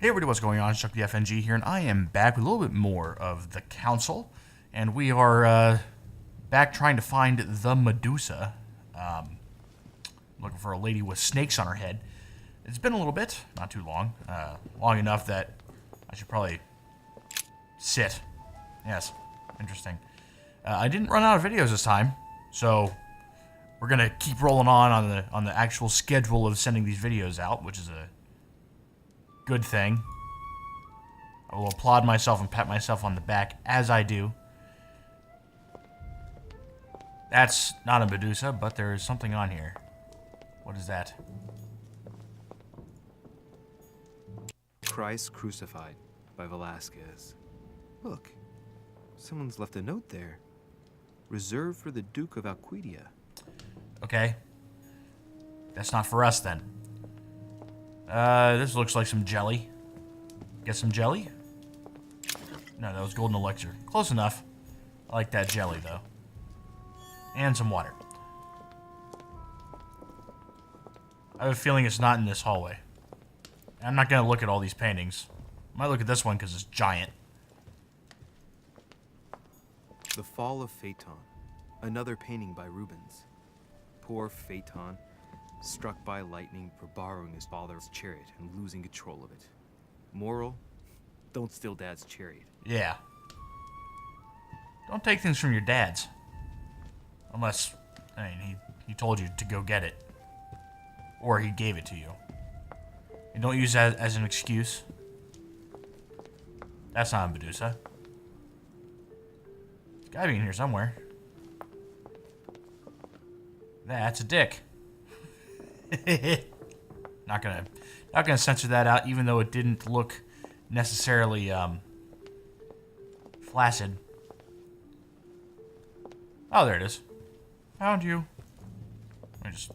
Hey everybody, what's going on? It's Chuck the FNG here, and I am back with a little bit more of the Council, and we are back trying to find the Medusa. Looking for a lady with snakes on her head. It's been a little bit, not too long, long enough that I should probably sit. Yes, interesting. I didn't run out of videos this time, so we're gonna keep rolling on the actual schedule of sending these videos out, which is a good thing. I will applaud myself and pat myself on the back as I do. That's not a Medusa, but there is something on here. What is that? Christ Crucified by Velasquez. Look, someone's left a note there. Reserved for the Duke of Alquidia. Okay. That's not for us then. This looks like some jelly. Get some jelly? No, that was golden elixir. Close enough. I like that jelly, though. And some water. I have a feeling it's not in this hallway. I'm not going to look at all these paintings. I might look at this one because it's giant. The Fall of Phaeton. Another painting by Rubens. Poor Phaeton, struck by lightning for borrowing his father's chariot and losing control of it. Moral: don't steal Dad's chariot. Yeah. Don't take things from your dads. Unless, I mean, he told you to go get it. Or he gave it to you. And don't use that as an excuse. That's not a Medusa. It's gotta be in here somewhere. That's a dick. Not gonna censor that out, even though it didn't look necessarily flaccid. Oh, there it is. Found you. Let me just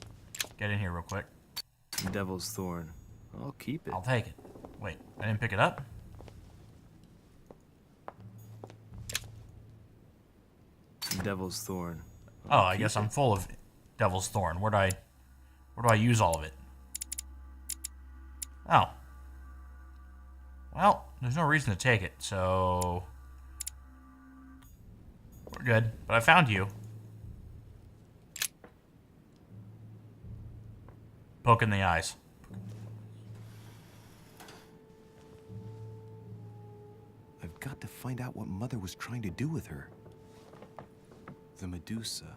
get in here real quick. Devil's Thorn. I'll keep it. I'll take it. Wait, I didn't pick it up? Devil's Thorn. Oh, I guess I'm full of Devil's Thorn. Where do I use all of it? Oh. Well, there's no reason to take it, so we're good. But I found you. Poke in the eyes. I've got to find out what Mother was trying to do with her. The Medusa.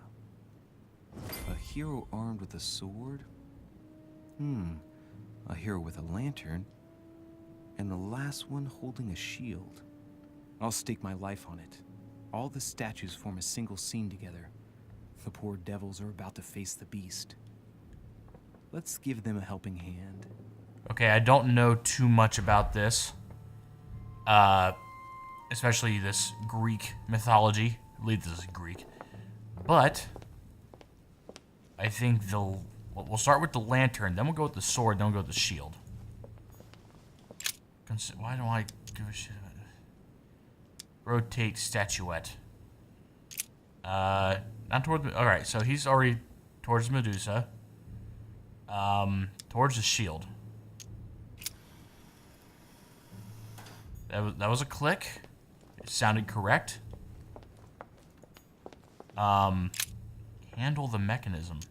A hero armed with a sword? A hero with a lantern. And the last one holding a shield. I'll stake my life on it. All the statues form a single scene together. The poor devils are about to face the beast. Let's give them a helping hand. Okay, I don't know too much about this. Especially this Greek mythology. I believe this is Greek. But I think we'll start with the lantern, then we'll go with the sword, then we'll go with the shield. Why don't I give a shit about it? Rotate statuette. Not toward the... Alright, so he's already towards Medusa. Towards the shield. That was a click. It sounded correct. Handle the mechanism.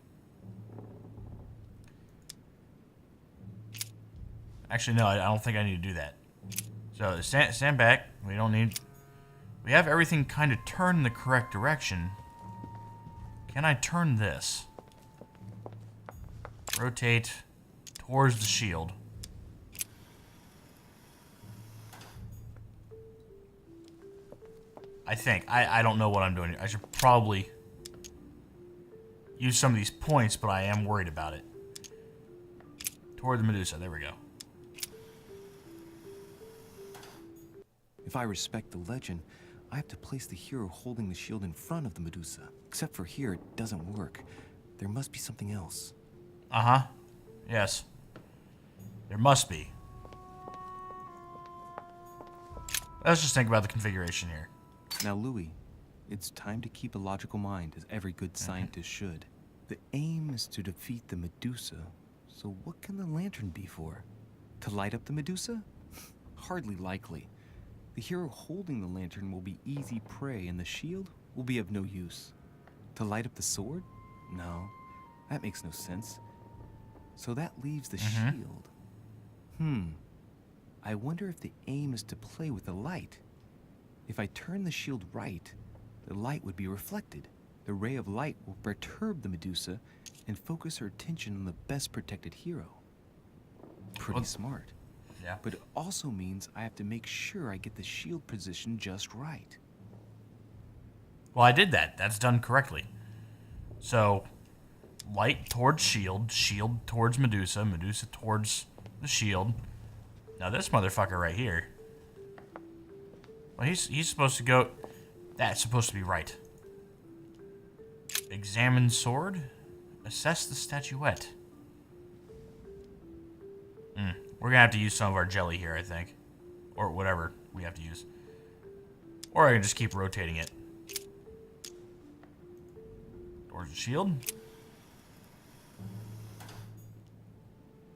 Actually, no, I don't think I need to do that. So, stand back. We don't need... We have everything kind of turned in the correct direction. Can I turn this? Rotate towards the shield. I think. I don't know what I'm doing here. I should probably use some of these points, but I am worried about it. Toward the Medusa. There we go. If I respect the legend, I have to place the hero holding the shield in front of the Medusa. Except for here, it doesn't work. There must be something else. Uh-huh. Yes. There must be. Let's just think about the configuration here. Now, Louis, it's time to keep a logical mind, as every good scientist should. The aim is to defeat the Medusa, so what can the lantern be for? To light up the Medusa? Hardly likely. The hero holding the lantern will be easy prey, and the shield will be of no use. To light up the sword? No, that makes no sense. So that leaves the shield. I wonder if the aim is to play with the light. If I turn the shield right, the light would be reflected. The ray of light will perturb the Medusa and focus her attention on the best protected hero. Pretty smart. Yeah. But it also means I have to make sure I get the shield position just right. Well, I did that. That's done correctly. So, light towards shield, shield towards Medusa, Medusa towards the shield. Now this motherfucker right here. Well, he's supposed to go... That's supposed to be right. Examine sword. Assess the statuette. We're going to have to use some of our jelly here, I think. Or whatever we have to use. Or I can just keep rotating it. Towards the shield.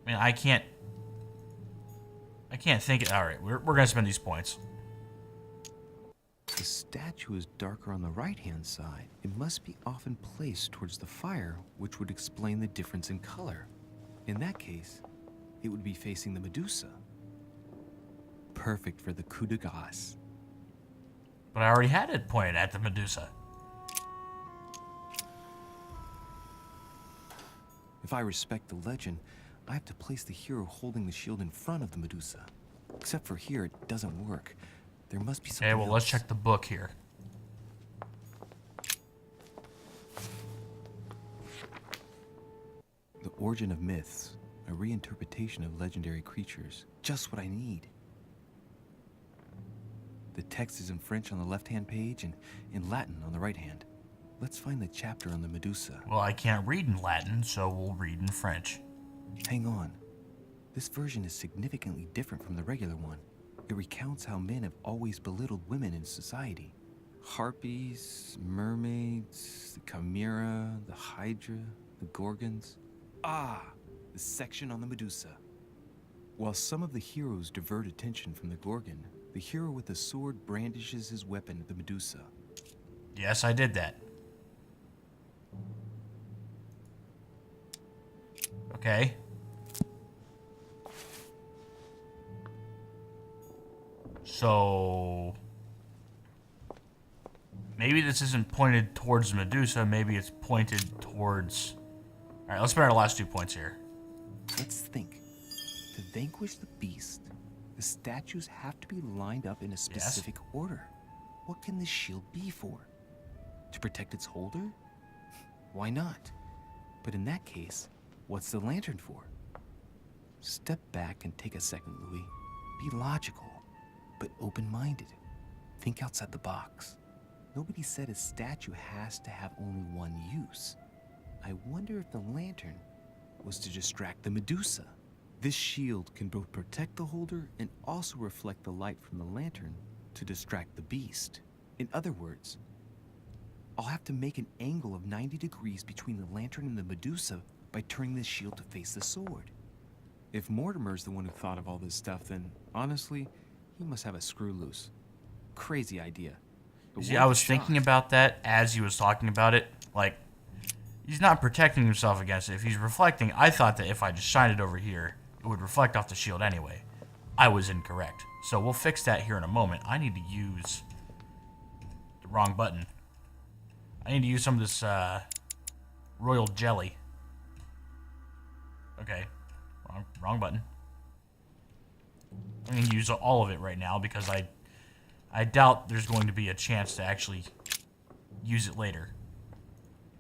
I mean, I can't think it. Alright, we're going to spend these points. The statue is darker on the right-hand side. It must be often placed towards the fire, which would explain the difference in color. In that case, it would be facing the Medusa. Perfect for the coup de grace. But I already had it pointed at the Medusa. If I respect the legend, I have to place the hero holding the shield in front of the Medusa. Except for here, it doesn't work. There must be something Okay, well, let's else. check the book here. The Origin of Myths, a reinterpretation of legendary creatures. Just what I need. The text is in French on the left-hand page and in Latin on the right-hand. Let's find the chapter on the Medusa. Well, I can't read in Latin, so we'll read in French. Hang on. This version is significantly different from the regular one. It recounts how men have always belittled women in society. Harpies, mermaids, the chimera, the hydra, the gorgons. Ah, the section on the Medusa. While some of the heroes divert attention from the gorgon, the hero with the sword brandishes his weapon at the Medusa. Yes, I did that. Okay. So... maybe this isn't pointed towards Medusa, maybe it's pointed towards... Alright, let's spend our last 2 points here. Let's think. To vanquish the beast, the statues have to be lined up in a specific order. What can this shield be for? To protect its holder? Why not? But in that case, what's the lantern for? Step back and take a second, Louis. Be logical, but open-minded. Think outside the box. Nobody said a statue has to have only one use. I wonder if the lantern was to distract the Medusa. This shield can both protect the holder and also reflect the light from the lantern to distract the beast. In other words, I'll have to make an angle of 90 degrees between the lantern and the Medusa by turning the shield to face the sword. If Mortimer's the one who thought of all this stuff, then honestly, he must have a screw loose. Crazy idea. But See, I was thinking about that as he was talking about it. Like, he's not protecting himself against it. If he's reflecting, I thought that if I just shine it over here, it would reflect off the shield anyway. I was incorrect. So we'll fix that here in a moment. I need to use the wrong button. I need to use some of this royal jelly. Okay, wrong button. I'm going to use all of it right now because I doubt there's going to be a chance to actually use it later.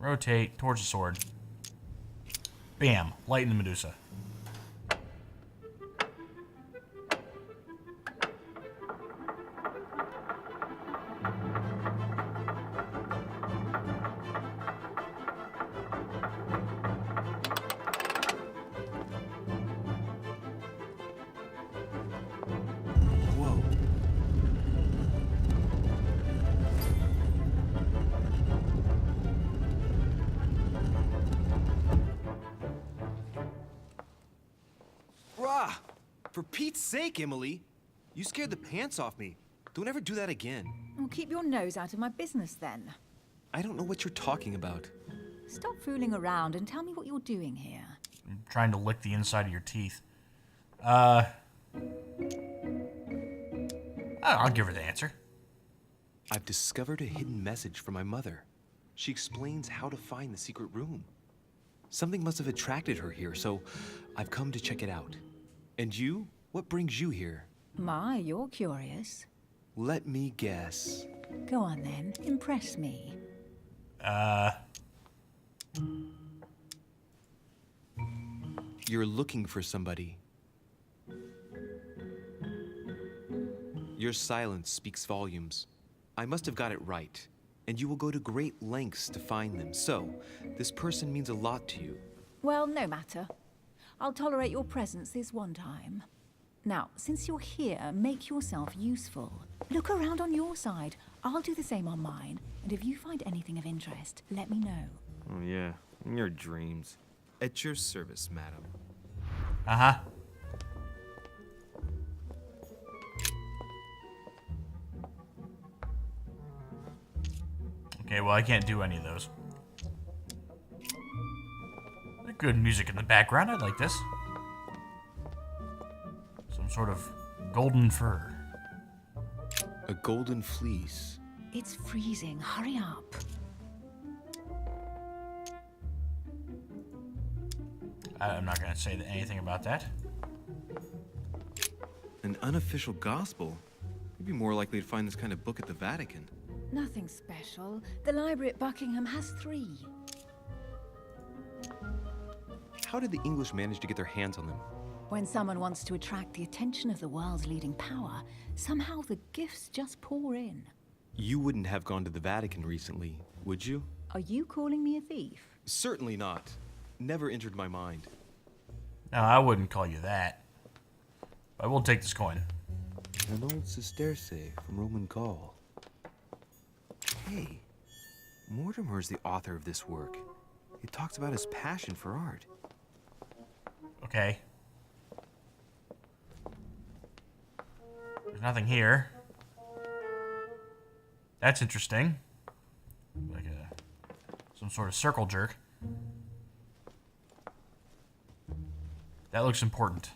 Rotate towards the sword. Bam, light in the Medusa. Whoa. Rah! For Pete's sake, Emily! You scared the pants off me. Don't ever do that again. Well, keep your nose out of my business then. I don't know what you're talking about. Stop fooling around and tell me what you're doing here. I'm trying to lick the inside of your teeth. I'll give her the answer. I've discovered a hidden message from my mother. She explains how to find the secret room. Something must have attracted her here, so I've come to check it out. And you? What brings you here? My, you're curious. Let me guess. Go on then, impress me. You're looking for somebody. Your silence speaks volumes. I must have got it right, and you will go to great lengths to find them. So, this person means a lot to you. Well, no matter. I'll tolerate your presence this one time. Now, since you're here, make yourself useful. Look around on your side. I'll do the same on mine. And if you find anything of interest, let me know. Oh yeah, in your dreams. At your service, madam. Uh-huh. Okay, well, I can't do any of those. Good music in the background. I like this. Some sort of golden fur. A golden fleece. It's freezing. Hurry up. I'm not going to say anything about that. An unofficial gospel? You'd be more likely to find this kind of book at the Vatican. Nothing special. The library at Buckingham has 3. How did the English manage to get their hands on them? When someone wants to attract the attention of the world's leading power, somehow the gifts just pour in. You wouldn't have gone to the Vatican recently, would you? Are you calling me a thief? Certainly not. Never entered my mind. No, I wouldn't call you that. I will take this coin. An old sesterce from Roman Gaul. Hey, Mortimer's the author of this work. He talks about his passion for art. Okay. There's nothing here. That's interesting. Like some sort of circle jerk. That looks important.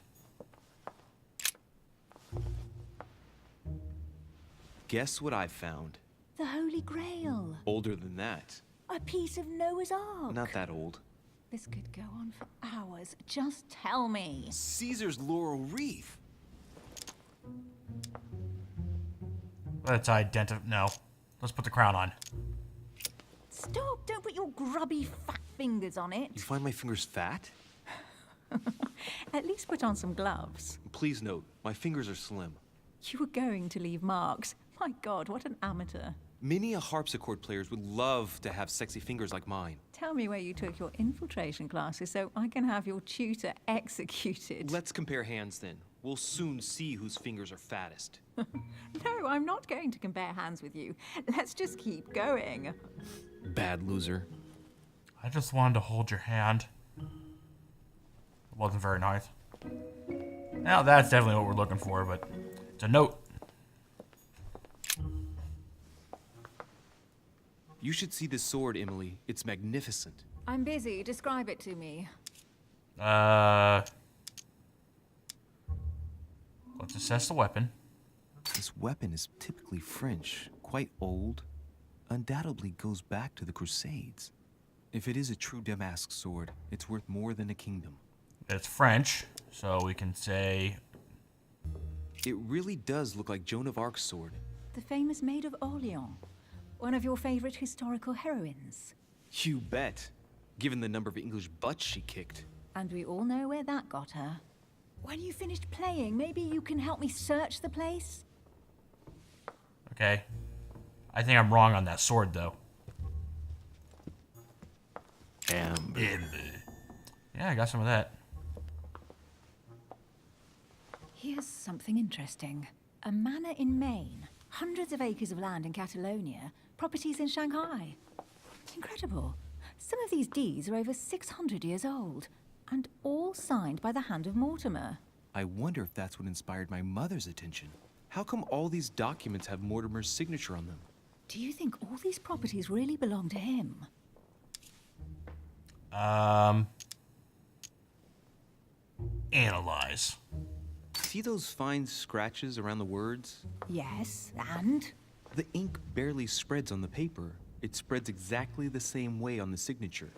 Guess what I found? The Holy Grail. Older than that. A piece of Noah's Ark. Not that old. This could go on for hours. Just tell me. Caesar's laurel wreath. Let's No. Let's put the crown on. Stop! Don't put your grubby fat fingers on it. You find my fingers fat? At least put on some gloves. Please note, my fingers are slim. You were going to leave marks. My God, what an amateur. Many a harpsichord players would love to have sexy fingers like mine. Tell me where you took your infiltration classes so I can have your tutor executed. Let's compare hands then. We'll soon see whose fingers are fattest. No, I'm not going to compare hands with you. Let's just keep going. Bad loser. I just wanted to hold your hand. It wasn't very nice. Now that's definitely what we're looking for, but it's a note. You should see this sword, Emily. It's magnificent. I'm busy. Describe it to me. Let's assess the weapon. This weapon is typically French, quite old, undoubtedly goes back to the Crusades. If it is a true Damask sword, it's worth more than a kingdom. It's French, so we can say... It really does look like Joan of Arc's sword. The famous Maid of Orleans. One of your favorite historical heroines. You bet, given the number of English butts she kicked. And we all know where that got her. When you finished playing, maybe you can help me search the place? Okay. I think I'm wrong on that sword, though. Amber. Yeah, I got some of that. Here's something interesting. A manor in Maine, hundreds of acres of land in Catalonia, properties in Shanghai. Incredible. Some of these deeds are over 600 years old, and all signed by the hand of Mortimer. I wonder if that's what inspired my mother's attention. How come all these documents have Mortimer's signature on them? Do you think all these properties really belong to him? Analyze. See those fine scratches around the words? Yes, and? The ink barely spreads on the paper. It spreads exactly the same way on the signature.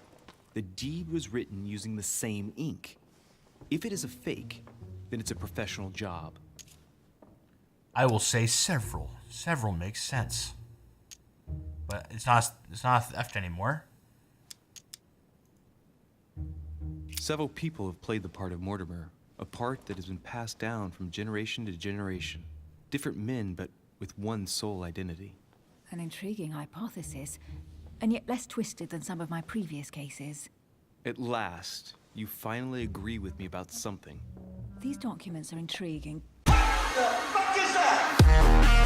The deed was written using the same ink. If it is a fake, then it's a professional job. I will say several. Several makes sense. But it's not a theft anymore. Several people have played the part of Mortimer, a part that has been passed down from generation to generation. Different men, but with one sole identity. An intriguing hypothesis, and yet less twisted than some of my previous cases. At last, you finally agree with me about something. These documents are intriguing. The fuck is that?